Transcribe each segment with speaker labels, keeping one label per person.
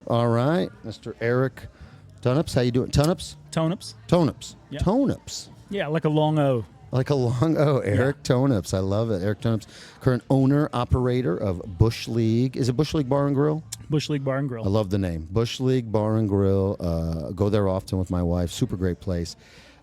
Speaker 1: All right, Mr. Eric Tonips. How you doing? Tonips?
Speaker 2: Tonips. Yeah.
Speaker 1: Tonips.
Speaker 2: Yeah, like a long O.
Speaker 1: Like a long O. Eric Tonips. I love it. Eric Tonips, current owner, operator of Bush League. Is it Bush League Bar and Grill?
Speaker 2: Bush League Bar and Grill.
Speaker 1: I love the name. Bush League Bar and Grill. Go there often with my wife. Super great place.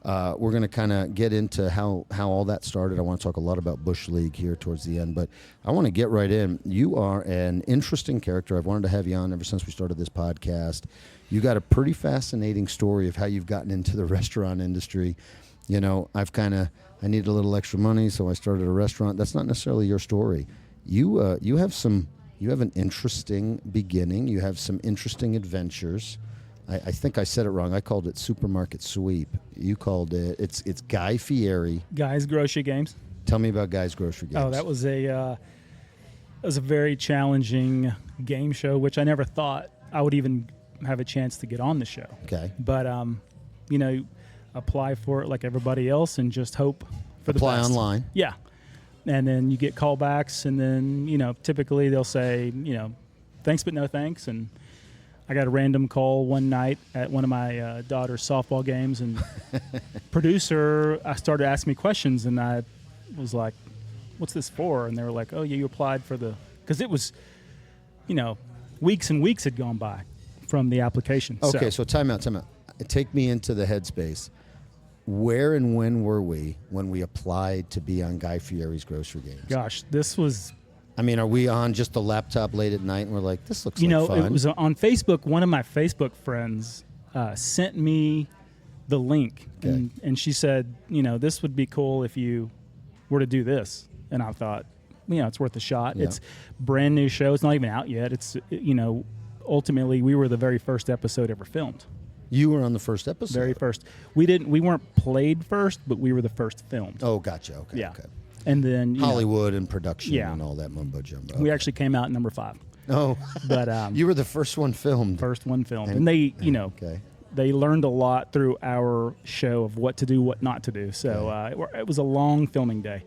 Speaker 1: We're going to kind of get into how all that started. I want to talk a lot about Bush League here towards the end, but I want to get right in. You are an interesting character. I've wanted to have you on ever since we started this podcast. You got a pretty fascinating story of how you've gotten into the restaurant industry. You know, I needed a little extra money, so I started a restaurant. That's not necessarily your story. You have an interesting beginning. You have some interesting adventures. I think I said it wrong. I called it Supermarket Sweep. You called it, it's Guy Fieri.
Speaker 2: Guy's Grocery Games.
Speaker 1: Tell me about Guy's Grocery Games.
Speaker 2: Oh, that was a very challenging game show, which I never thought I would even have a chance to get on the show.
Speaker 1: Okay.
Speaker 2: But, apply for it like everybody else and just hope for the best.
Speaker 1: Apply online.
Speaker 2: Yeah. And then you get callbacks, and then, typically they'll say, thanks but no thanks. And I got a random call one night at one of my daughter's softball games, and producer started asking me questions, and I was like, what's this for? And they were like, oh, yeah, you applied for because it was, weeks and weeks had gone by from the application.
Speaker 1: Okay, so time out. Take me into the headspace. Where and when were we when we applied to be on Guy Fieri's Grocery Games?
Speaker 2: Gosh, this was...
Speaker 1: I mean, are we on just the laptop late at night and we're like, this looks like fun?
Speaker 2: It was on Facebook. One of my Facebook friends sent me the link,
Speaker 1: okay.
Speaker 2: and she said, this would be cool if you were to do this. And I thought, it's worth a shot. Yeah. It's brand new show. It's not even out yet. It's, ultimately, we were the very first episode ever filmed.
Speaker 1: You were on the first episode?
Speaker 2: Very first. We weren't played first, but we were the first filmed.
Speaker 1: Oh, gotcha. Okay.
Speaker 2: Yeah.
Speaker 1: Okay.
Speaker 2: And then
Speaker 1: Hollywood and production and all that mumbo jumbo.
Speaker 2: We actually came out at number 5.
Speaker 1: Oh,
Speaker 2: but
Speaker 1: you were the first one filmed.
Speaker 2: And they,
Speaker 1: okay.
Speaker 2: They learned a lot through our show of what to do, what not to do. So it was a long filming day,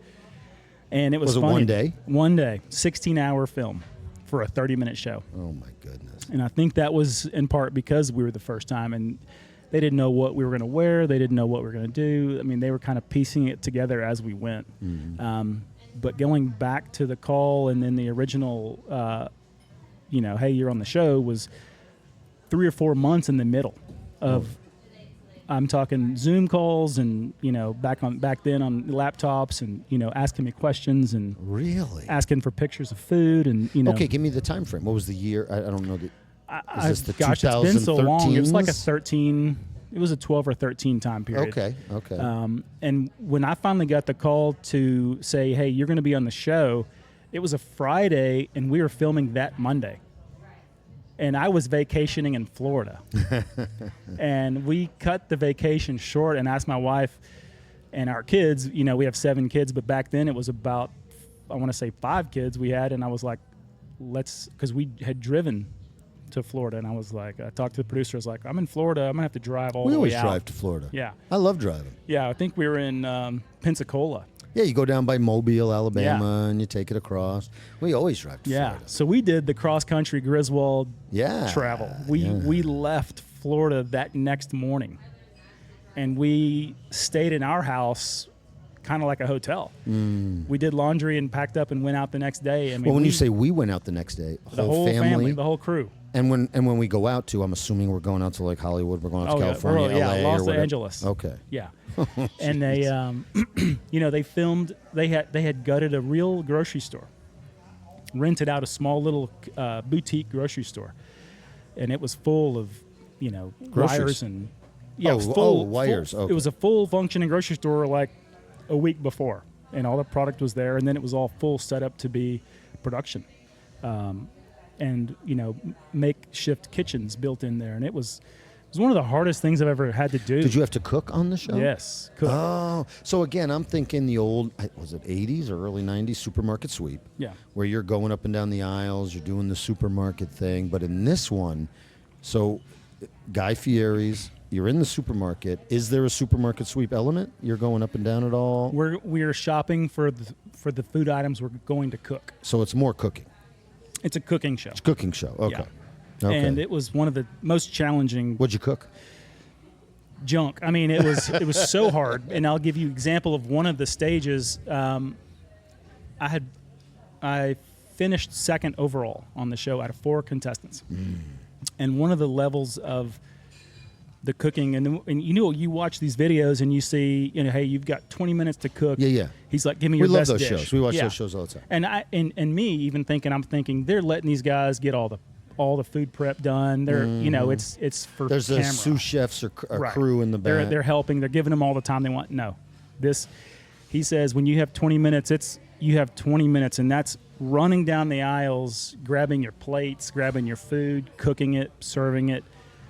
Speaker 2: and it was funny.
Speaker 1: It one day?
Speaker 2: 1 day, 16-hour film for a 30-minute show.
Speaker 1: Oh my goodness!
Speaker 2: And I think that was in part because we were the first time, and they didn't know what we were going to wear. They didn't know what we were going to do. I mean, they were kind of piecing it together as we went. Mm-hmm. But going back to the call and then the original, hey, you're on the show, was 3 or 4 months in the middle of, I'm talking Zoom calls and, back then on laptops and, asking me questions and
Speaker 1: really
Speaker 2: asking for pictures of food and,
Speaker 1: Okay, give me the time frame. What was the year? I don't know. Is this the
Speaker 2: gosh, it's been so long. It was like it was a 12 or 13 time period.
Speaker 1: Okay.
Speaker 2: And when I finally got the call to say, hey, you're going to be on the show, it was a Friday, and we were filming that Monday. And I was vacationing in Florida. And we cut the vacation short and asked my wife and our kids, we have 7 kids, but back then it was about, I want to say 5 kids we had. And I was like, because we had driven to Florida, and I was like, I talked to the producer. I was like, I'm in Florida. I'm gonna have to drive all the way out.
Speaker 1: We always drive to Florida.
Speaker 2: Yeah,
Speaker 1: I love driving.
Speaker 2: Yeah, I think we were in Pensacola.
Speaker 1: Yeah, you go down by Mobile, Alabama, and you take it across. We always drive to Florida.
Speaker 2: So we did the cross country Griswold travel. We left Florida that next morning, and we stayed in our house, kind of like a hotel. We did laundry and packed up and went out the next day. I mean,
Speaker 1: when you say we went out the next day,
Speaker 2: the whole family, the whole crew.
Speaker 1: And when we go out to, I'm assuming we're going out to like Hollywood, we're going out to California, LA,
Speaker 2: Los
Speaker 1: or
Speaker 2: Angeles.
Speaker 1: Okay.
Speaker 2: Yeah. And they, they filmed. They had gutted a real grocery store, rented out a small little boutique grocery store, and it was full of, wires and
Speaker 1: wires. Okay.
Speaker 2: It was a full functioning grocery store like a week before, and all the product was there, and then it was all full set up to be production. And makeshift kitchens built in there, and it was one of the hardest things I've ever had to do.
Speaker 1: Did you have to cook on the show?
Speaker 2: Yes, cook.
Speaker 1: Oh, so again, I'm thinking the old, was it 80s or early 90s supermarket sweep?
Speaker 2: Yeah,
Speaker 1: where you're going up and down the aisles, you're doing the supermarket thing. But in this one, so Guy Fieri's, you're in the supermarket. Is there a supermarket sweep element? You're going up and down at all?
Speaker 2: We're shopping for the food items we're going to cook.
Speaker 1: So it's more cooking.
Speaker 2: It's a cooking show.
Speaker 1: It's a cooking show. Okay. Okay.
Speaker 2: And it was one of the most challenging.
Speaker 1: What'd you cook?
Speaker 2: Junk. I mean, it was so hard. And I'll give you an example of one of the stages. I finished second overall on the show out of 4 contestants. And one of the levels of the cooking, and you watch these videos and you see, hey, you've got 20 minutes to cook.
Speaker 1: Yeah.
Speaker 2: He's like, give me your best dish.
Speaker 1: We love those shows. We watch those shows all the time.
Speaker 2: And and me even I'm thinking they're letting these guys get all the food prep done. They're it's for
Speaker 1: there's
Speaker 2: camera.
Speaker 1: a sous chefs or
Speaker 2: Right.
Speaker 1: crew in the back.
Speaker 2: They're helping. They're giving them all the time they want. No, he says when you have 20 minutes, you have 20 minutes, and that's running down the aisles, grabbing your plates, grabbing your food, cooking it, serving it.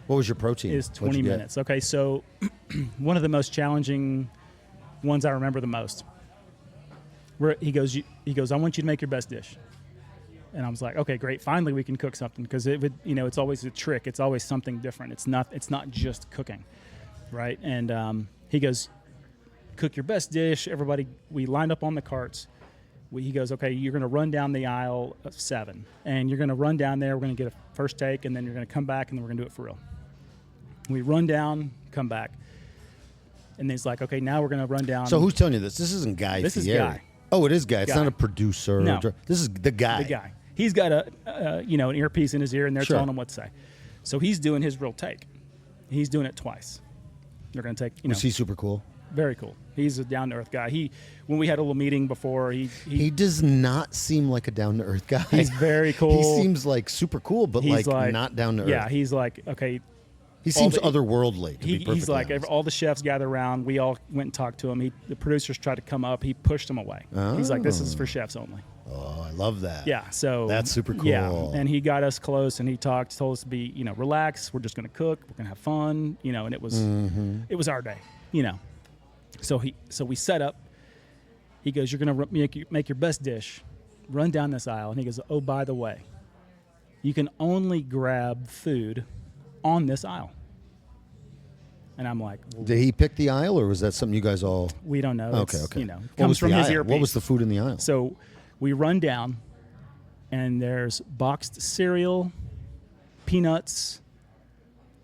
Speaker 1: What was your protein?
Speaker 2: Is 20 minutes. Okay, so one of the most challenging ones I remember the most. Where he goes, I want you to make your best dish. And I was like, okay, great. Finally, we can cook something, because it's always a trick. It's always something different. It's not just cooking, right? And he goes, cook your best dish. Everybody, we lined up on the carts. He goes, okay, you're going to run down the aisle of 7, and you're going to run down there. We're going to get a first take, and then you're going to come back, and then we're going to do it for real. We run down, come back, and he's like, okay, now we're going to run down.
Speaker 1: So who's telling you this? This isn't Guy
Speaker 2: This
Speaker 1: Fieri.
Speaker 2: is Guy.
Speaker 1: Oh, it is Guy. It's
Speaker 2: Guy.
Speaker 1: not a producer.
Speaker 2: No.
Speaker 1: This is the guy.
Speaker 2: The guy. He's got an earpiece in his ear, and they're
Speaker 1: Sure.
Speaker 2: telling him what to say. So he's doing his real take. He's doing it twice. They're going to take,
Speaker 1: Was he super cool?
Speaker 2: very cool. He's a down-to-earth guy. When we had a little meeting before,
Speaker 1: He does not seem like a down-to-earth guy.
Speaker 2: he's very cool.
Speaker 1: He seems like super cool, but
Speaker 2: He's
Speaker 1: like not down-to-earth.
Speaker 2: Yeah, he's like, okay.
Speaker 1: He seems otherworldly, to be perfectly
Speaker 2: He's like,
Speaker 1: honest.
Speaker 2: all the chefs gather around. We all went and talked to him. The producers tried to come up. He pushed them away. He's like, this is for chefs only.
Speaker 1: Oh, I love that.
Speaker 2: Yeah, so
Speaker 1: That's super cool.
Speaker 2: Yeah, and he got us close, and he told us to be, relax. We're just going to cook. We're going to have fun, and it was our day, So we set up. He goes, you're going to make your best dish, run down this aisle, and he goes, oh, by the way, you can only grab food on this aisle. And I'm like, well,
Speaker 1: Did he pick the aisle, or was that something you guys all?
Speaker 2: we don't know.
Speaker 1: Okay,
Speaker 2: It's,
Speaker 1: okay.
Speaker 2: comes
Speaker 1: What was
Speaker 2: from
Speaker 1: the
Speaker 2: his
Speaker 1: aisle?
Speaker 2: earpiece.
Speaker 1: What was the food in the aisle?
Speaker 2: So we run down, and there's boxed cereal, peanuts,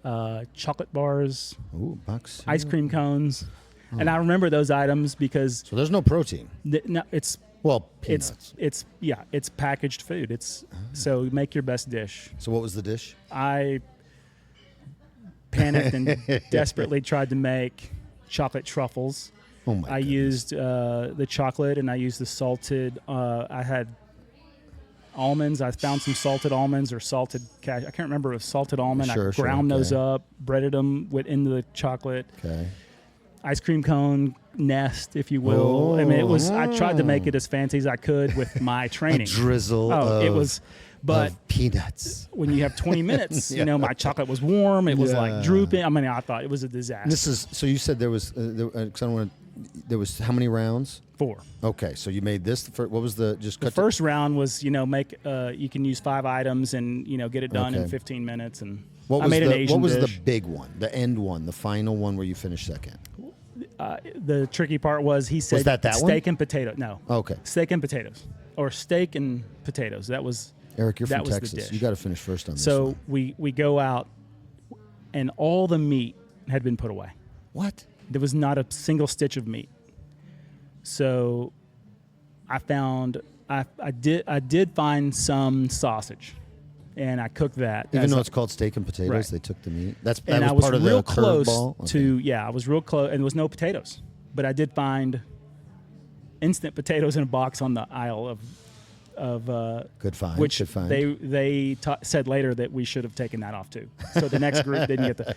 Speaker 2: chocolate bars,
Speaker 1: Ooh, box.
Speaker 2: ice cream cones. And I remember those items because
Speaker 1: So there's no protein.
Speaker 2: it's
Speaker 1: Well, peanuts.
Speaker 2: it's packaged food. So make your best dish.
Speaker 1: So what was the dish?
Speaker 2: I panicked and desperately tried to make chocolate truffles.
Speaker 1: Oh my!
Speaker 2: I used the chocolate, and I used the salted. I had almonds. I found some salted almonds or salted cashew. I can't remember if it was salted almond.
Speaker 1: Sure,
Speaker 2: I ground those
Speaker 1: okay.
Speaker 2: up, breaded them into the chocolate.
Speaker 1: Okay.
Speaker 2: Ice cream cone nest, if you will. I mean, I tried to make it as fancy as I could with my training.
Speaker 1: A drizzle.
Speaker 2: It was. But
Speaker 1: of peanuts.
Speaker 2: when you have 20 minutes, my chocolate was warm. It was like drooping. I mean, I thought it was a disaster.
Speaker 1: This is so. You said there was. 'Cause I don't want to. There was how many rounds?
Speaker 2: 4.
Speaker 1: Okay, so you made this. What was the just?
Speaker 2: The
Speaker 1: cut
Speaker 2: first round was, make. You can use 5 items and get it done in
Speaker 1: Okay.
Speaker 2: 15 minutes. And
Speaker 1: What
Speaker 2: I
Speaker 1: was
Speaker 2: made an
Speaker 1: the
Speaker 2: Asian
Speaker 1: What was
Speaker 2: dish.
Speaker 1: the big one? The end one, the final one where you finished second.
Speaker 2: The tricky part was he said
Speaker 1: that one?
Speaker 2: steak and potato. No.
Speaker 1: Okay.
Speaker 2: Steak and potatoes, or steak and potatoes. That was.
Speaker 1: Eric, you're
Speaker 2: That
Speaker 1: from
Speaker 2: was the
Speaker 1: Texas.
Speaker 2: dish.
Speaker 1: You got to finish first on this.
Speaker 2: So
Speaker 1: one.
Speaker 2: we go out, and all the meat had been put away.
Speaker 1: What?
Speaker 2: There was not a single stitch of meat. So I found I did find some sausage, and I cooked that.
Speaker 1: Even though it's called steak and potatoes,
Speaker 2: Right.
Speaker 1: they took the meat. That
Speaker 2: and
Speaker 1: was
Speaker 2: I was
Speaker 1: part of
Speaker 2: real
Speaker 1: the
Speaker 2: close
Speaker 1: curveball? Okay.
Speaker 2: to I was real close, and there was no potatoes, but I did find instant potatoes in a box on the aisle of
Speaker 1: Good find.
Speaker 2: which
Speaker 1: Good find.
Speaker 2: they said later that we should have taken that off too. So the next group didn't get the.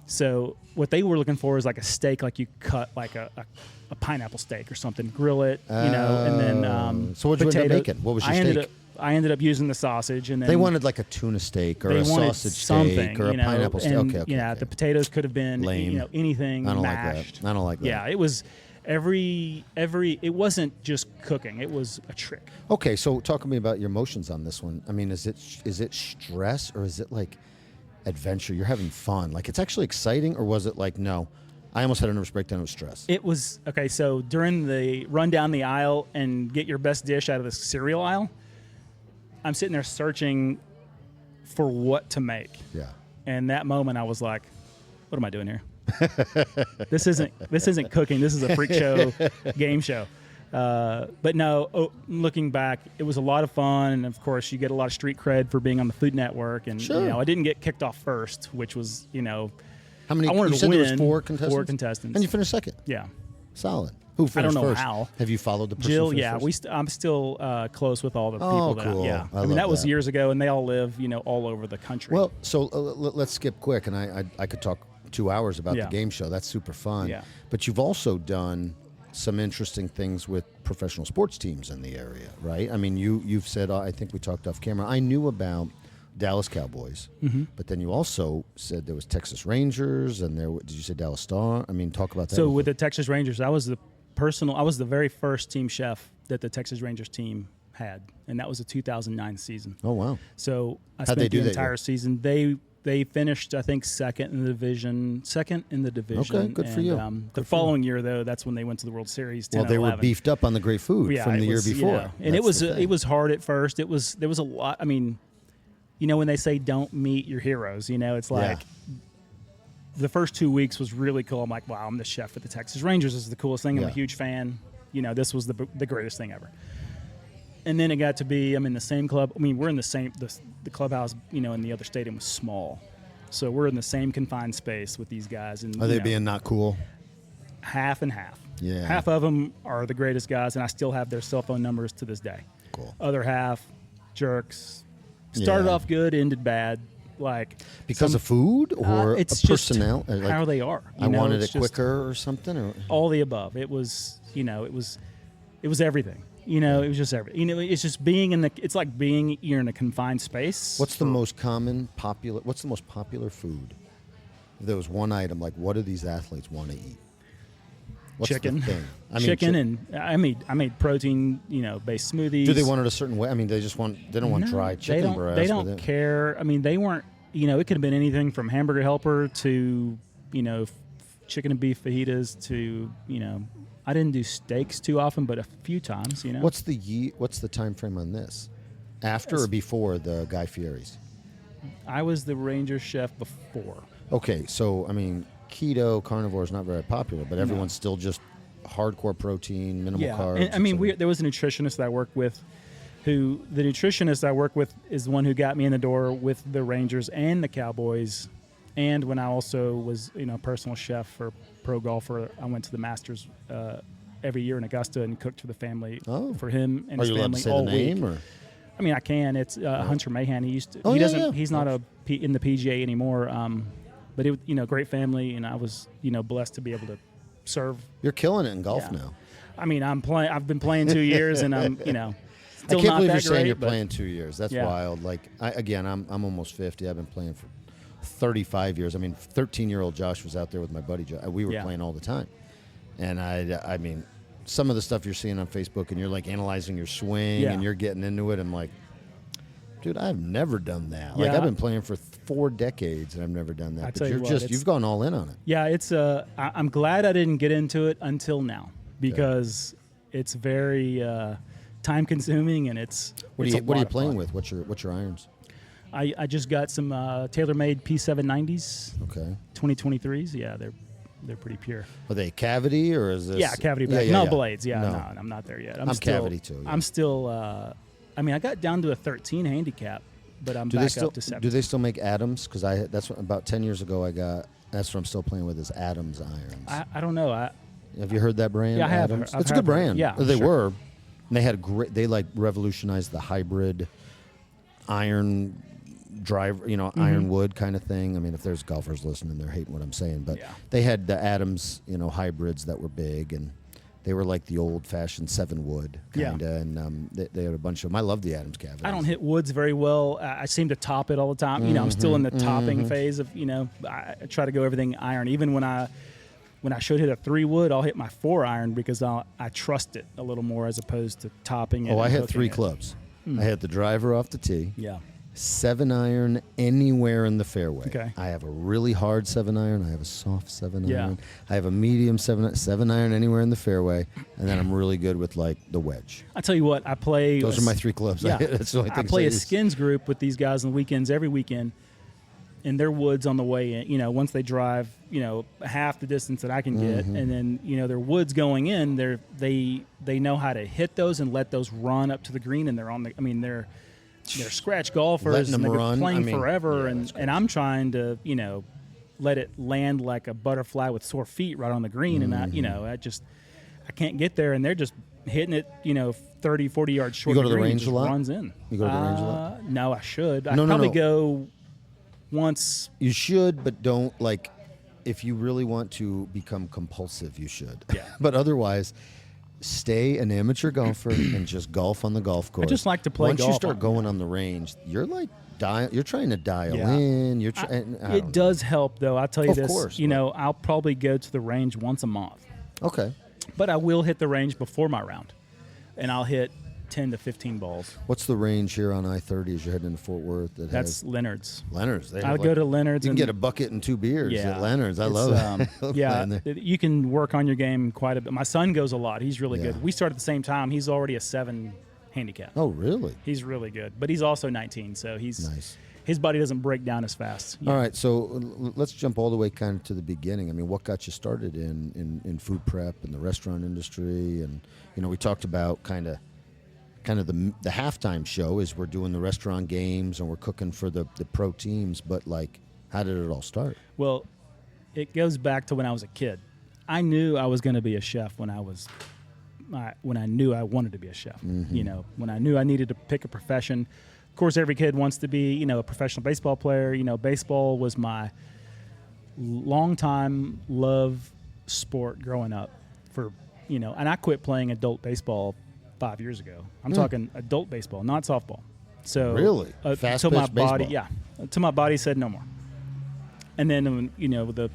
Speaker 2: So what they were looking for is like a steak, like you cut like a pineapple steak or something, grill it, and then
Speaker 1: So what'd you end up
Speaker 2: potato-
Speaker 1: making? What was your steak?
Speaker 2: I ended up using the sausage, and then
Speaker 1: They wanted like a tuna steak or
Speaker 2: they
Speaker 1: a
Speaker 2: wanted
Speaker 1: sausage
Speaker 2: something,
Speaker 1: steak or a pineapple steak.
Speaker 2: and,
Speaker 1: Okay.
Speaker 2: Yeah,
Speaker 1: okay.
Speaker 2: the potatoes could have been
Speaker 1: Lame.
Speaker 2: anything
Speaker 1: I don't
Speaker 2: mashed.
Speaker 1: like that. I don't like that.
Speaker 2: Yeah, it was every it wasn't just cooking, it was a trick.
Speaker 1: Okay, so talk to me about your emotions on this one. I mean, is it stress or is it like adventure? You're having fun. Like it's actually exciting, or was it like no? I almost had a nervous breakdown. It was stress.
Speaker 2: It was okay. So during the run down the aisle and get your best dish out of the cereal aisle, I'm sitting there searching for what to make.
Speaker 1: Yeah.
Speaker 2: And that moment, I was like, "What am I doing here? This isn't cooking. This is a freak show, game show." But no, looking back, it was a lot of fun, and of course, you get a lot of street cred for being on the Food Network. And
Speaker 1: Sure.
Speaker 2: I didn't get kicked off first, which was
Speaker 1: How many?
Speaker 2: I wanted
Speaker 1: you
Speaker 2: to
Speaker 1: said
Speaker 2: win.
Speaker 1: there was 4 contestants.
Speaker 2: 4 contestants.
Speaker 1: And you finished second.
Speaker 2: Yeah.
Speaker 1: Solid. Who finished
Speaker 2: I don't know
Speaker 1: first?
Speaker 2: how.
Speaker 1: Have you followed the person
Speaker 2: Jill,
Speaker 1: who finished
Speaker 2: yeah,
Speaker 1: first?
Speaker 2: I'm still close with all the
Speaker 1: Oh,
Speaker 2: people.
Speaker 1: cool.
Speaker 2: Yeah,
Speaker 1: I
Speaker 2: mean
Speaker 1: love
Speaker 2: that was
Speaker 1: that.
Speaker 2: years ago, and they all live, all over the country.
Speaker 1: Well, so let's skip quick, and I could talk 2 hours about
Speaker 2: Yeah.
Speaker 1: the game show. That's super fun.
Speaker 2: Yeah.
Speaker 1: But you've also done some interesting things with professional sports teams in the area, right? I mean, you've said, I think we talked off camera, I knew about Dallas Cowboys, but then you also said there was Texas Rangers, and did you say Dallas Star? I mean, talk about that.
Speaker 2: So with the Texas Rangers, I was the very first team chef that the Texas Rangers team had, and that was the 2009 season.
Speaker 1: Oh, wow.
Speaker 2: So I
Speaker 1: How'd they
Speaker 2: spent
Speaker 1: do
Speaker 2: the
Speaker 1: that
Speaker 2: entire
Speaker 1: year?
Speaker 2: season. They finished, I think, second in the division.
Speaker 1: Okay, good for you.
Speaker 2: The following year, though, that's when they went to the World Series. 10
Speaker 1: Well, they
Speaker 2: and
Speaker 1: were
Speaker 2: 11.
Speaker 1: beefed up on the great food from the year before.
Speaker 2: Yeah. And it
Speaker 1: That's the thing.
Speaker 2: was hard at first. There was a lot. I mean, when they say don't meet your heroes, it's like the first 2 weeks was really cool. I'm like, wow, I'm the chef at the Texas Rangers. This is the coolest thing. I'm a
Speaker 1: Yeah.
Speaker 2: huge fan. This was the greatest thing ever. And then it got to be, I'm in the same club. I mean, we're in the same, the clubhouse, in the other stadium was small. So we're in the same confined space with these guys. And
Speaker 1: Are they being not cool?
Speaker 2: half and half.
Speaker 1: Yeah.
Speaker 2: Half of them are the greatest guys, and I still have their cell phone numbers to this day.
Speaker 1: Cool.
Speaker 2: Other half, jerks. Started
Speaker 1: Yeah.
Speaker 2: off good, ended bad.
Speaker 1: Because of food or
Speaker 2: it's
Speaker 1: a
Speaker 2: just
Speaker 1: personnel?
Speaker 2: how they are.
Speaker 1: I wanted
Speaker 2: it's
Speaker 1: it
Speaker 2: just
Speaker 1: quicker or something? Or?
Speaker 2: all the above. It was, it was everything. It was just everything. It's just being it's like you're in a confined space.
Speaker 1: What's the most popular food? If there was one item, like what do these athletes want to eat? What's
Speaker 2: chicken?
Speaker 1: The thing?
Speaker 2: Chicken, and I made protein, based smoothies.
Speaker 1: Do they want it a certain way? I mean, they don't want dry chicken breast.
Speaker 2: They don't care. I mean, they weren't. It could have been anything from hamburger helper to, chicken and beef fajitas to, I didn't do steaks too often, but a few times,
Speaker 1: What's the time frame on this? After or before the Guy Fieri's?
Speaker 2: I was the Ranger chef before.
Speaker 1: Okay, so I mean, keto carnivore is not very popular, but everyone's still just hardcore protein, minimal carbs.
Speaker 2: And, I mean, there was a nutritionist that I worked with. The nutritionist I work with is the one who got me in the door with the Rangers and the Cowboys. And when I also was, personal chef for pro golfer, I went to the Masters every year in Augusta and cooked for the family, for him and
Speaker 1: Are
Speaker 2: his
Speaker 1: you allowed
Speaker 2: family
Speaker 1: to say
Speaker 2: all
Speaker 1: the name?
Speaker 2: week.
Speaker 1: Or?
Speaker 2: I mean, I can. It's Hunter Mahan. He used to.
Speaker 1: Oh,
Speaker 2: he
Speaker 1: yeah,
Speaker 2: doesn't.
Speaker 1: yeah.
Speaker 2: He's not in the PGA anymore. But it, great family, and I was, blessed to be able to serve.
Speaker 1: You're killing it in golf now.
Speaker 2: I mean, I've been playing 2 years, and I'm, still
Speaker 1: I can't
Speaker 2: not
Speaker 1: believe
Speaker 2: that
Speaker 1: you're saying
Speaker 2: great,
Speaker 1: you're
Speaker 2: but-
Speaker 1: playing 2 years. That's
Speaker 2: Yeah.
Speaker 1: wild. Like, I'm almost 50. I've been playing for 35 years. I mean, 13-year-old Josh was out there with my buddy Josh. We were playing all the time. And I mean, some of the stuff you're seeing on Facebook, and you're like analyzing your swing, and you're getting into it. I'm like, dude, I've never done that. Like,
Speaker 2: Yeah.
Speaker 1: I've been playing for 4 decades, and I've never done that.
Speaker 2: I
Speaker 1: But
Speaker 2: tell you
Speaker 1: you're
Speaker 2: what,
Speaker 1: you've gone all in on it.
Speaker 2: Yeah, it's I'm glad I didn't get into it until now because it's very time consuming and it's.
Speaker 1: What
Speaker 2: it's
Speaker 1: are
Speaker 2: a
Speaker 1: you
Speaker 2: lot of
Speaker 1: playing
Speaker 2: fun.
Speaker 1: with? What's your irons?
Speaker 2: I just got some TaylorMade P790s,
Speaker 1: Okay.
Speaker 2: 2023s. Yeah, they're pretty pure.
Speaker 1: Are they cavity or is this?
Speaker 2: Yeah, cavity back.
Speaker 1: Yeah,
Speaker 2: no
Speaker 1: yeah.
Speaker 2: blades. Yeah,
Speaker 1: No.
Speaker 2: no, I'm not there yet.
Speaker 1: I'm
Speaker 2: still,
Speaker 1: cavity too, yeah.
Speaker 2: I'm still. I mean, I got down to a 13 handicap, but I'm
Speaker 1: Do they
Speaker 2: back
Speaker 1: still
Speaker 2: up to 7.
Speaker 1: do they still make Adams? Because that's what, about 10 years ago I got. That's what I'm still playing with is Adams irons.
Speaker 2: I don't know.
Speaker 1: Have you heard that brand?
Speaker 2: Yeah, I have.
Speaker 1: Adams?
Speaker 2: I've
Speaker 1: It's a good
Speaker 2: heard it.
Speaker 1: brand.
Speaker 2: Yeah,
Speaker 1: they
Speaker 2: sure.
Speaker 1: were. And they had great. They like revolutionized the hybrid iron drive. Iron wood kind of thing. I mean, if there's golfers listening, they're hating what I'm saying, but they had the Adams, hybrids that were big and. They were like the old-fashioned 7-wood kind of, and they had a bunch of them. I love the Adams cavities.
Speaker 2: I don't hit woods very well. I seem to top it all the time. I'm still in the topping phase of, I try to go everything iron. Even when I should hit a 3-wood, I'll hit my 4-iron because I trust it a little more as opposed to topping it.
Speaker 1: Oh, I
Speaker 2: and
Speaker 1: had
Speaker 2: hooking
Speaker 1: 3
Speaker 2: it.
Speaker 1: clubs. I had the driver off the tee.
Speaker 2: Yeah.
Speaker 1: 7-iron anywhere in the fairway.
Speaker 2: Okay.
Speaker 1: I have a really hard 7-iron. I have a soft 7-iron.
Speaker 2: Yeah.
Speaker 1: I have a medium 7-iron anywhere in the fairway, and then I'm really good with like the wedge.
Speaker 2: I tell you what, I play.
Speaker 1: Those are my 3 clubs.
Speaker 2: Yeah,
Speaker 1: That's the only
Speaker 2: I
Speaker 1: things
Speaker 2: play a
Speaker 1: use.
Speaker 2: skins group with these guys on the weekends every weekend, in their woods on the way in. You know, once they drive, you know, half the distance that I can get, and then you know their woods going in, they know how to hit those and let those run up to the green, and they're on the. I mean, they're scratch golfers,
Speaker 1: Letting
Speaker 2: and
Speaker 1: them
Speaker 2: they've
Speaker 1: run.
Speaker 2: been playing
Speaker 1: I mean,
Speaker 2: forever,
Speaker 1: yeah, that's
Speaker 2: and I'm trying to, you know, let it land like a butterfly with sore feet right on the green, and I can't get there, and they're just hitting it, you know, 30, 40 yards short.
Speaker 1: You go
Speaker 2: of
Speaker 1: to
Speaker 2: the
Speaker 1: the
Speaker 2: green,
Speaker 1: range a
Speaker 2: just
Speaker 1: lot?
Speaker 2: runs in.
Speaker 1: You go to the range a lot?
Speaker 2: No, I should.
Speaker 1: No,
Speaker 2: I'd
Speaker 1: no,
Speaker 2: probably
Speaker 1: no.
Speaker 2: go once.
Speaker 1: You should, but don't like. If you really want to become compulsive, you should.
Speaker 2: Yeah.
Speaker 1: But otherwise, stay an amateur golfer and just golf on the golf course.
Speaker 2: just like to play
Speaker 1: Once you
Speaker 2: golf
Speaker 1: start
Speaker 2: on-
Speaker 1: going on the range, you're like you're trying to dial
Speaker 2: Yeah.
Speaker 1: in. You're trying.
Speaker 2: It does help, though. I'll tell you
Speaker 1: Of
Speaker 2: this.
Speaker 1: course,
Speaker 2: you
Speaker 1: but-
Speaker 2: know, I'll probably go to the range once a month,
Speaker 1: Okay.
Speaker 2: but I will hit the range before my round, and I'll hit 10 to 15 balls.
Speaker 1: What's the range here on I-30 as you're heading into Fort Worth? That
Speaker 2: That's
Speaker 1: has
Speaker 2: Leonard's.
Speaker 1: Leonard's. They
Speaker 2: I'll
Speaker 1: have
Speaker 2: go to Leonard's.
Speaker 1: You can
Speaker 2: and
Speaker 1: get a bucket and 2 beers
Speaker 2: Yeah,
Speaker 1: at Leonard's. I
Speaker 2: it's,
Speaker 1: love it.
Speaker 2: yeah,
Speaker 1: Playing there.
Speaker 2: you can work on your game quite a bit. My son goes a lot. He's really
Speaker 1: Yeah.
Speaker 2: good. We started at the same time. He's already a 7 handicap.
Speaker 1: Oh, really?
Speaker 2: He's really good, but he's also 19, so
Speaker 1: Nice.
Speaker 2: his body doesn't break down as fast.
Speaker 1: All right, so let's jump all the way kind of to the beginning. I mean, what got you started in food prep and the restaurant industry? And you know, we talked about kind of the halftime show is we're doing the restaurant games and we're cooking for the pro teams. But like, how did it all start?
Speaker 2: Well, it goes back to when I was a kid. I knew I was going to be a chef when I knew I wanted to be a chef. You know, when I knew I needed to pick a profession. Of course, every kid wants to be, you know, a professional baseball player. You know, baseball was my longtime love sport growing up. And I quit playing adult baseball 5 years ago. I'm talking adult baseball, not softball. So
Speaker 1: Really?
Speaker 2: until my
Speaker 1: Fast-pitch
Speaker 2: body,
Speaker 1: baseball?
Speaker 2: until my body said no more. And then, you know, the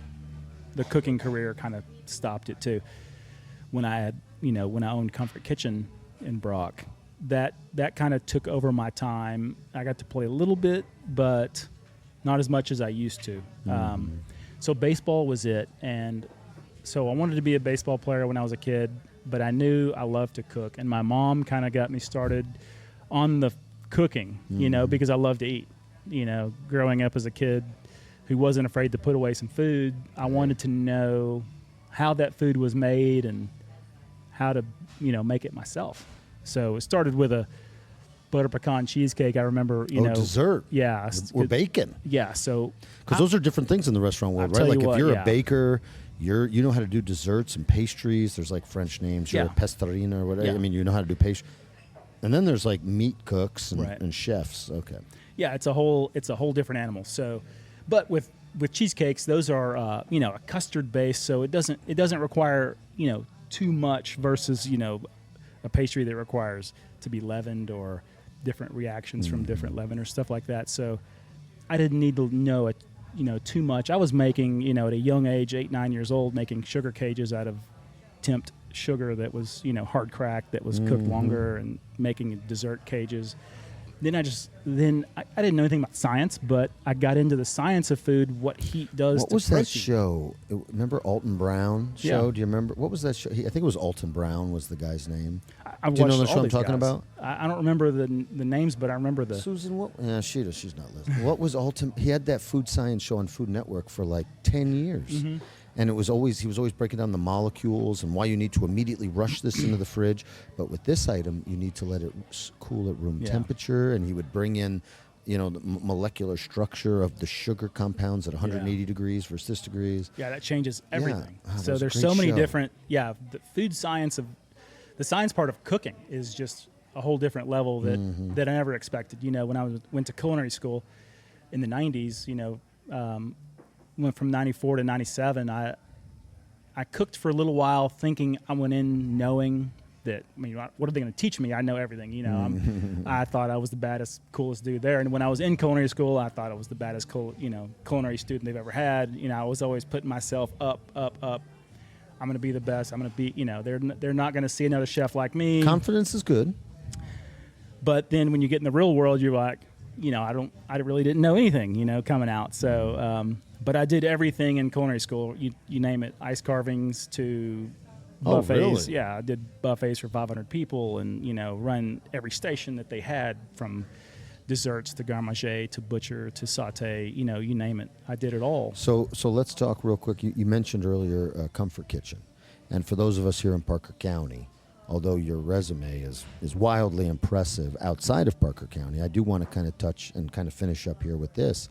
Speaker 2: cooking career kind of stopped it too. When I owned Comfort Kitchen in Brock, that kind of took over my time. I got to play a little bit, but not as much as I used to. So baseball was it. And so I wanted to be a baseball player when I was a kid, but I knew I loved to cook. And my mom kind of got me started on the cooking, you know, because I love to eat. You know, growing up as a kid who wasn't afraid to put away some food, I wanted to know how that food was made and how to, you know, make it myself. So it started with a butter pecan cheesecake. I remember, you know,
Speaker 1: dessert.
Speaker 2: Yeah,
Speaker 1: We're baking.
Speaker 2: Yeah, so
Speaker 1: Because those are different things in the restaurant world,
Speaker 2: I'll
Speaker 1: right?
Speaker 2: tell
Speaker 1: Like
Speaker 2: you
Speaker 1: if
Speaker 2: what,
Speaker 1: you're
Speaker 2: yeah.
Speaker 1: a baker, you know how to do desserts and pastries. There's like French names. You're
Speaker 2: Yeah.
Speaker 1: a pestarina or whatever.
Speaker 2: Yeah.
Speaker 1: I mean, you know how to do pastry. And then there's like meat cooks and,
Speaker 2: Right.
Speaker 1: and chefs. Okay.
Speaker 2: yeah, it's a whole different animal. So, but with cheesecakes, those are you know, a custard base, so it doesn't require, you know, too much versus, you know, a pastry that requires to be leavened or different reactions from different leaveners, stuff like that. So I didn't need to know it, you know, too much. I was making, you know, at a young age, 8, 9 years old, making sugar cages out of temped sugar that was, you know, hard cracked, that was cooked longer, and making dessert cages. Then I didn't know anything about science, but I got into the science of food, what heat does
Speaker 1: What
Speaker 2: to
Speaker 1: was
Speaker 2: protein.
Speaker 1: that show? Remember Alton Brown show?
Speaker 2: Yeah.
Speaker 1: Do you remember? What was that show? I think it was Alton Brown was the guy's name.
Speaker 2: I
Speaker 1: Do you know
Speaker 2: watched
Speaker 1: the show
Speaker 2: all
Speaker 1: I'm
Speaker 2: these
Speaker 1: talking
Speaker 2: guys.
Speaker 1: about?
Speaker 2: I don't remember the names, but I remember the.
Speaker 1: Susan, what? Yeah, she's not listening. What was Alton? He had that food science show on Food Network for like 10 years. And he was always breaking down the molecules and why you need to immediately rush this into the fridge. But with this item, you need to let it cool at room
Speaker 2: Yeah.
Speaker 1: temperature. And he would bring in, you know, the molecular structure of the sugar compounds at 180 degrees versus this degrees.
Speaker 2: Yeah, that changes everything.
Speaker 1: that
Speaker 2: So
Speaker 1: was a
Speaker 2: there's
Speaker 1: great
Speaker 2: so many
Speaker 1: show.
Speaker 2: different. Yeah, the food science the science part of cooking is just a whole different level that I never expected. You know, when I went to culinary school in the 90s, you know, went from 94 to 97, I cooked for a little while thinking I went in knowing that, I mean, what are they going to teach me? I know everything, you know. I thought I was the baddest, coolest dude there. And when I was in culinary school, I thought I was the baddest, culinary student they've ever had. You know, I was always putting myself up. I'm going to be the best. I'm going to be, you know, they're not going to see another chef like me.
Speaker 1: Confidence is good.
Speaker 2: But then when you get in the real world, you're like, I really didn't know anything, coming out. So, but I did everything in culinary school. You name it, ice carvings to buffets.
Speaker 1: Oh, really?
Speaker 2: Yeah, I did buffets for 500 people, and run every station that they had, from desserts to garde manger to butcher to saute. You name it. I did it all.
Speaker 1: So let's talk real quick. You mentioned earlier Comfort Kitchen, and for those of us here in Parker County, although your resume is wildly impressive outside of Parker County, I do want to kind of touch and kind of finish up here with this.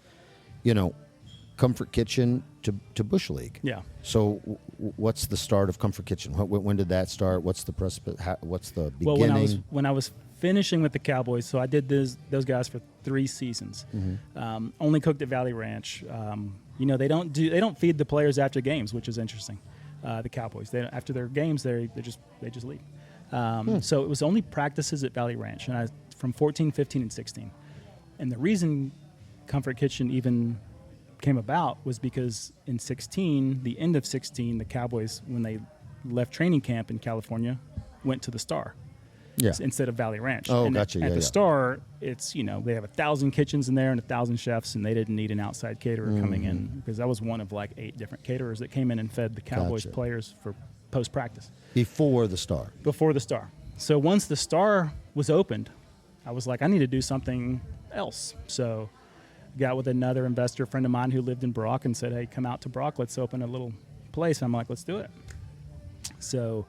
Speaker 1: Comfort Kitchen to Bush League.
Speaker 2: Yeah.
Speaker 1: So what's the start of Comfort Kitchen? When did that start? What's the what's the beginning?
Speaker 2: Well, when I was finishing with the Cowboys, so I did those guys for 3 seasons.
Speaker 1: Mm-hmm.
Speaker 2: Only cooked at Valley Ranch. They don't feed the players after games, which is interesting. The Cowboys, after their games, they just leave. So it was only practices at Valley Ranch, and from 14, 15, and 16. And the reason Comfort Kitchen even came about was because in 16, the end of 16, the Cowboys, when they left training camp in California, went to the Star.
Speaker 1: Yeah.
Speaker 2: Instead of Valley Ranch.
Speaker 1: Oh,
Speaker 2: and
Speaker 1: gotcha.
Speaker 2: At the Star, it's, they have 1,000 kitchens in there and 1,000 chefs, and they didn't need an outside caterer coming in, because that was one of like 8 different caterers that came in and fed the Cowboys players for post-practice.
Speaker 1: Before the Star.
Speaker 2: Before the Star. So once the Star was opened, I was like, I need to do something else. So got with another investor friend of mine who lived in Brock and said, hey, come out to Brock, let's open a little place. I'm like, let's do it. So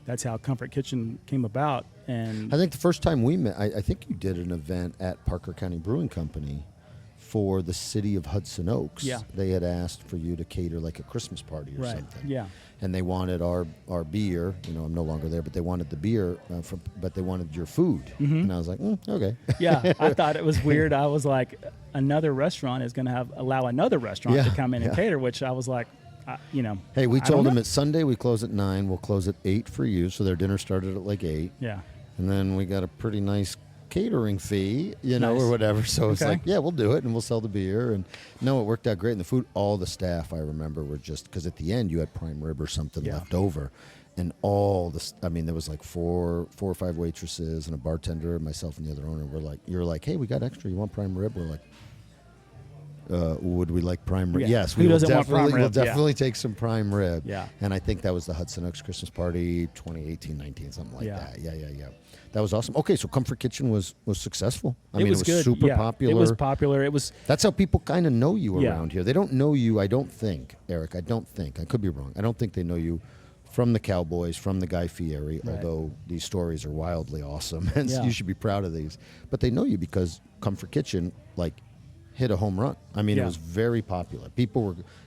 Speaker 2: that's how Comfort Kitchen came about. And
Speaker 1: I think the first time we met, I think you did an event at Parker County Brewing Company for the city of Hudson Oaks.
Speaker 2: Yeah.
Speaker 1: They had asked for you to cater like a Christmas party or something.
Speaker 2: Yeah.
Speaker 1: And they wanted our beer. I'm no longer there, but they wanted the beer, but they wanted your food. Mm-hmm. And I was like, okay.
Speaker 2: Yeah, I thought it was weird. I was like, another restaurant is going to allow another restaurant to come in and cater, which I was like,
Speaker 1: Hey, we told them it's Sunday. We close at 9. We'll close at 8 for you. So their dinner started at like 8.
Speaker 2: Yeah.
Speaker 1: And then we got a pretty nice catering fee,
Speaker 2: Nice.
Speaker 1: or whatever. So it's
Speaker 2: Okay.
Speaker 1: like, yeah, we'll do it, and we'll sell the beer. And no, it worked out great. And the food, all the staff, I remember, were just, because at the end you had prime rib or something left over. And there was like four or five waitresses and a bartender, and myself and the other owner. You're like, hey, we got extra. You want prime rib? We're like, would we like prime rib?
Speaker 2: Yeah.
Speaker 1: Yes,
Speaker 2: Who doesn't want prime rib?
Speaker 1: We'll definitely take some prime rib.
Speaker 2: Yeah.
Speaker 1: And I think that was the Hudson Oaks Christmas Party 2018-19, something like that. Yeah. That was awesome. Okay, so Comfort Kitchen was successful. It was
Speaker 2: good.
Speaker 1: super
Speaker 2: Yeah,
Speaker 1: popular.
Speaker 2: It was popular.
Speaker 1: That's how people kind of know you
Speaker 2: Yeah.
Speaker 1: around here. They don't know you, I don't think, Eric. I could be wrong. I don't think they know you from the Cowboys, from the guy Fieri,
Speaker 2: Right.
Speaker 1: although these stories are wildly awesome, and
Speaker 2: Yeah.
Speaker 1: you should be proud of these. But they know you because Comfort Kitchen, hit a home run. It was very popular.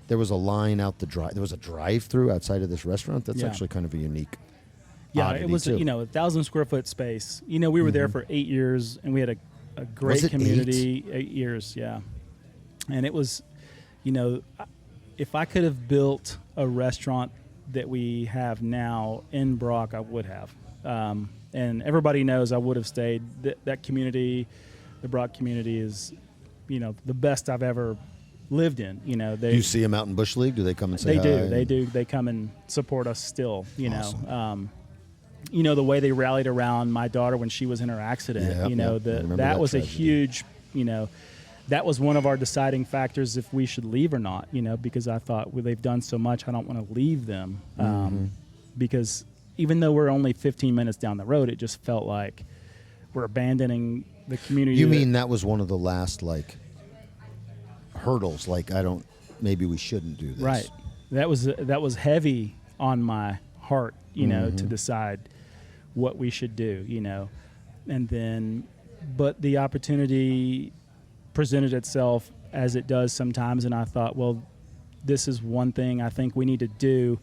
Speaker 1: There was a line out there was a drive-through outside of this restaurant. That's actually kind of a unique oddity,
Speaker 2: it was
Speaker 1: too.
Speaker 2: 1,000 square foot space. We were there for 8 years, and we had a great
Speaker 1: Was it
Speaker 2: community. 8 years, yeah. And it was, if I could have built a restaurant that we have now in Brock, I would have. And everybody knows I would have stayed. That community, the Brock community, is the best I've ever lived in.
Speaker 1: Do you see them out in Bush League? Do they come and say hi?
Speaker 2: They do. They come and support us still.
Speaker 1: Awesome.
Speaker 2: The way they rallied around my daughter when she was in her accident. That was
Speaker 1: tragedy.
Speaker 2: a huge. That was one of our deciding factors if we should leave or not. Because I thought, well, they've done so much, I don't want to leave them. Because even though we're only 15 minutes down the road, it just felt like we're abandoning the community.
Speaker 1: You mean that was one of the last hurdles? Maybe we shouldn't do this.
Speaker 2: Right. That was heavy on my heart, to decide what we should do, and then, but the opportunity presented itself as it does sometimes, and I thought, well, this is one thing I think we need to do.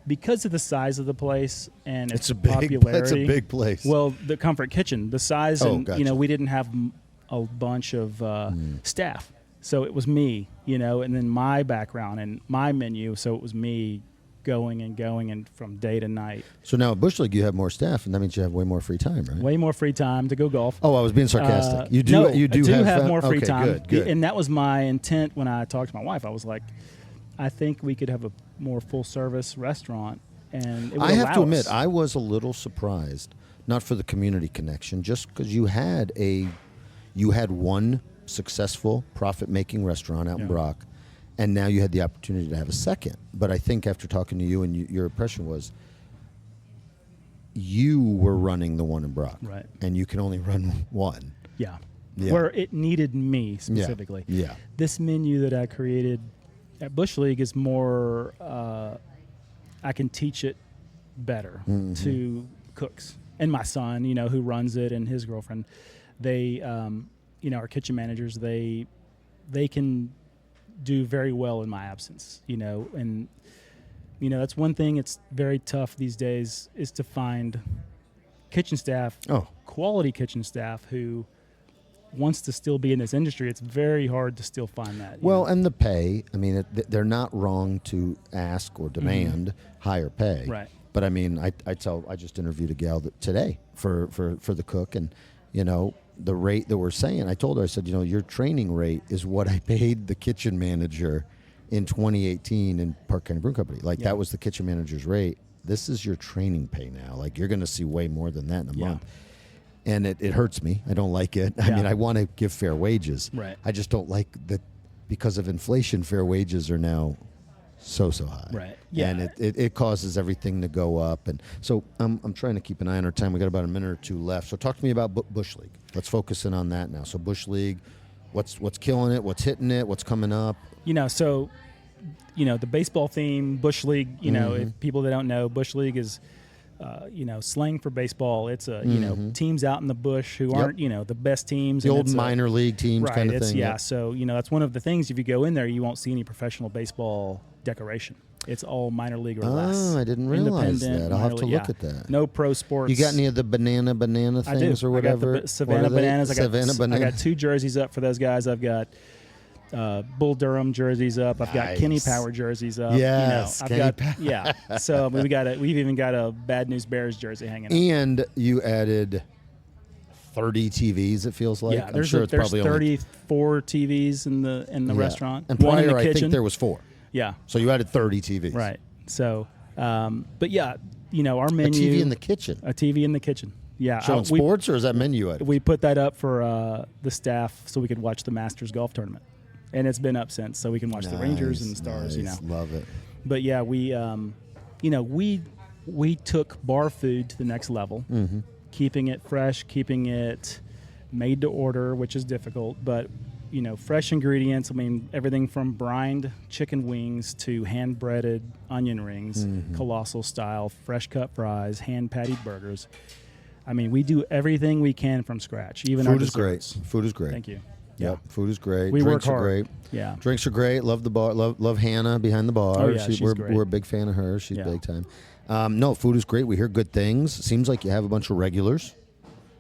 Speaker 2: Because of the size of the place and its popularity.
Speaker 1: It's a big place.
Speaker 2: Well, the Comfort Kitchen, the size, and
Speaker 1: gotcha.
Speaker 2: we didn't have a bunch of staff, so it was me, and then my background and my menu, so it was me going and from day to night.
Speaker 1: So now at Bush League you have more staff, and that means you have way more free time, right?
Speaker 2: Way more free time to go golf.
Speaker 1: Oh, I was being sarcastic. You do.
Speaker 2: No,
Speaker 1: you do
Speaker 2: I have more free
Speaker 1: okay,
Speaker 2: time.
Speaker 1: Good.
Speaker 2: And that was my intent when I talked to my wife. I was like, I think we could have a more full-service restaurant, and it would
Speaker 1: I have to
Speaker 2: allow
Speaker 1: admit,
Speaker 2: us.
Speaker 1: I was a little surprised, not for the community connection, just because you had you had one successful profit-making restaurant out in Brock, and now you had the opportunity to have a second. But I think after talking to you, and your impression was you were running the one in Brock,
Speaker 2: right?
Speaker 1: And you can only run one.
Speaker 2: Yeah. Where it needed me specifically.
Speaker 1: Yeah.
Speaker 2: This menu that I created at Bush League is more, I can teach it better to cooks. And my son, who runs it, and his girlfriend, they, our kitchen managers, they can do very well in my absence, and, that's one thing. It's very tough these days is to find kitchen staff, quality kitchen staff who wants to still be in this industry. It's very hard to still find that.
Speaker 1: Well, and the pay, I mean, they're not wrong to ask or demand higher pay.
Speaker 2: Right.
Speaker 1: But I mean, I just interviewed a gal today for the cook, and the rate that we're saying, I told her, I said, your training rate is what I paid the kitchen manager in 2018 in Park County Brew Company. Like that was the kitchen manager's rate. This is your training pay now. Like you're going to see way more than that in a month. And it hurts me. I don't like it. I mean, I want to give fair wages.
Speaker 2: Right.
Speaker 1: I just don't like that because of inflation, fair wages are now so high.
Speaker 2: Right. Yeah.
Speaker 1: And it causes everything to go up. And so I'm trying to keep an eye on our time. We got about a minute or two left. So talk to me about Bush League. Let's focus in on that now. So Bush League, what's killing it? What's hitting it? What's coming up?
Speaker 2: The baseball theme, Bush League, if people that don't know, Bush League is, slang for baseball. It's teams out in the bush who aren't, the best teams.
Speaker 1: The old minor league teams kind of thing.
Speaker 2: Yeah. So, that's one of the things. If you go in there, you won't see any professional baseball decoration. It's all minor league or less.
Speaker 1: Oh, I didn't realize that. I'll have to look at that.
Speaker 2: No pro sports.
Speaker 1: You got any of the banana things or whatever?
Speaker 2: I got the Savannah Bananas.
Speaker 1: I
Speaker 2: got 2 jerseys up for those guys. I've got Bull Durham jerseys up. I've got Kenny Power jerseys up.
Speaker 1: Yes,
Speaker 2: So we've even got a Bad News Bears jersey hanging up.
Speaker 1: And you added 30 TVs. It feels like.
Speaker 2: Yeah, there's 34 TVs in the restaurant.
Speaker 1: And prior,
Speaker 2: one in the
Speaker 1: I
Speaker 2: kitchen.
Speaker 1: think there was 4.
Speaker 2: Yeah.
Speaker 1: So you added 30 TVs.
Speaker 2: Right. So, but yeah, our menu.
Speaker 1: A TV in the kitchen.
Speaker 2: A TV in the kitchen. Yeah.
Speaker 1: Showing sports, or is that menu item?
Speaker 2: We put that up for the staff so we could watch the Masters golf tournament. And it's been up since, so we can watch the Rangers and the Stars.
Speaker 1: Love it.
Speaker 2: But yeah, we took bar food to the next level, keeping it fresh, keeping it made to order, which is difficult. But fresh ingredients. I mean, everything from brined chicken wings to hand breaded onion rings, colossal style, fresh cut fries, hand patted burgers. I mean, we do everything we can from scratch. Even
Speaker 1: food
Speaker 2: our
Speaker 1: is great.
Speaker 2: desserts.
Speaker 1: Food is great.
Speaker 2: Thank you.
Speaker 1: Yep, food is great.
Speaker 2: We
Speaker 1: Drinks
Speaker 2: work hard.
Speaker 1: are great.
Speaker 2: Yeah,
Speaker 1: drinks are great. Love the bar. Love Hannah behind the bar.
Speaker 2: Oh yeah, she's great.
Speaker 1: We're a big fan of her. She's big time. No, food is great. We hear good things. Seems like you have a bunch of regulars.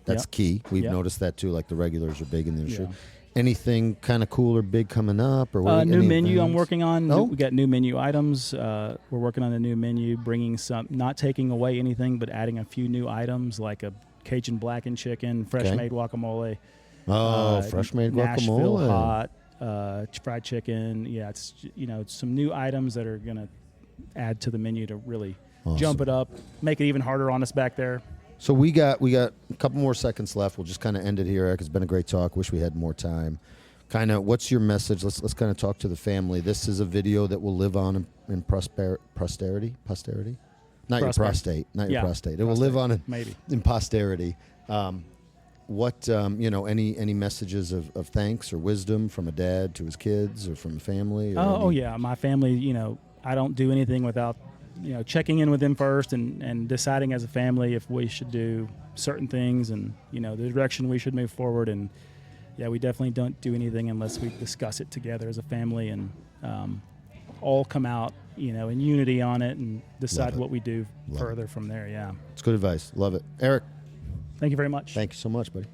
Speaker 1: That's key. We've noticed that too. Like the regulars are big in the industry.
Speaker 2: Yeah.
Speaker 1: Anything kind of cool or big coming up, or
Speaker 2: new menu
Speaker 1: events?
Speaker 2: I'm working on.
Speaker 1: Oh.
Speaker 2: We got new menu items. We're working on a new menu, bringing some, not taking away anything, but adding a few new items like a Cajun blackened chicken, fresh made guacamole.
Speaker 1: Oh, fresh made
Speaker 2: Nashville
Speaker 1: guacamole.
Speaker 2: hot, fried chicken. Yeah, it's some new items that are gonna add to the menu to really jump it up, make it even harder on us back there.
Speaker 1: So we got a couple more seconds left. We'll just kind of end it here, Eric. It's been a great talk. Wish we had more time. Kind of, what's your message? Let's kind of talk to the family. This is a video that will live on in posterity. Not your prostate. Not your prostate. It will live on in posterity. Any messages of thanks or wisdom from a dad to his kids or from the family? Or
Speaker 2: yeah, my family. I don't do anything without checking in with them first and deciding as a family if we should do certain things and the direction we should move forward. And yeah, we definitely don't do anything unless we discuss it together as a family and all come out in unity on it and decide what we do further from there. Yeah,
Speaker 1: it's good advice. Love it, Eric.
Speaker 2: Thank you very much.
Speaker 1: Thank you so much, buddy.